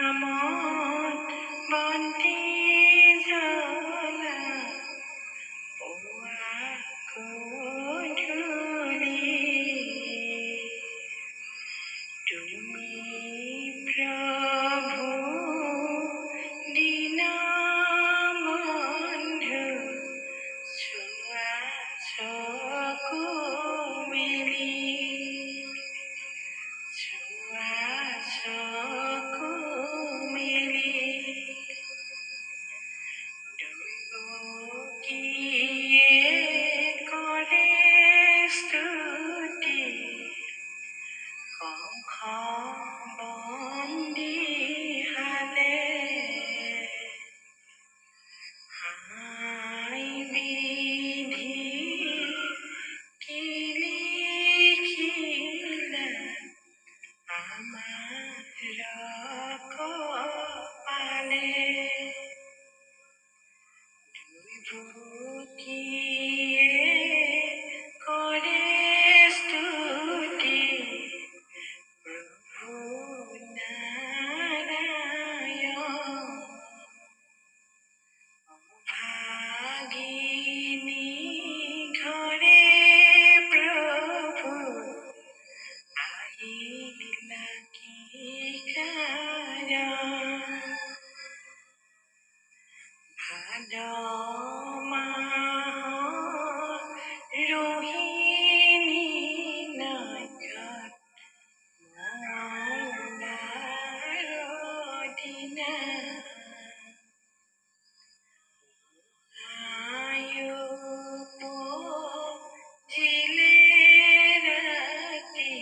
নামত বন্তি জ্বলা পুৱা গধূলি তুমি প্ৰভু দীনবন্ধু চোৱা চকু মেলি চোৱা চকু মেলি দুৰ্গীয়ে কৰে স্তুতি কংস বন্দী হালে হাই বিধি কি লিখিলা আমাৰ কপালে দুৰ্গীয়ে কৰে স্তুতি প্ৰভু নাৰায়ণ ভাগিনী ঘৰে প্ৰভু আহিলা কি কাৰণ ভাদ মাহৰ ৰোহিণী নক্ষত্ৰ মংগলৰ দিনা উপজিলে ৰাতি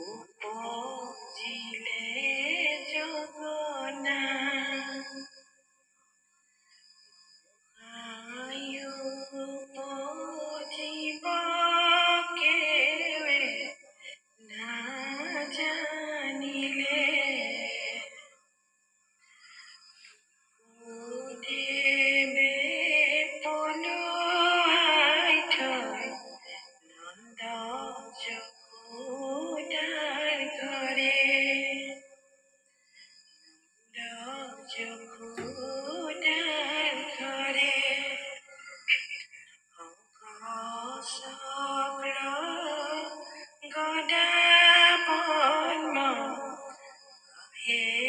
উপজিলে জগনা উপজিব কেৱে নাজানিলে দেৱে পলোৱাই থৈ নন্দ যশোদাৰ ঘৰে নন্দ যশোদাৰ ঘৰে শংখ চক্ৰ গদা পদ্ম হে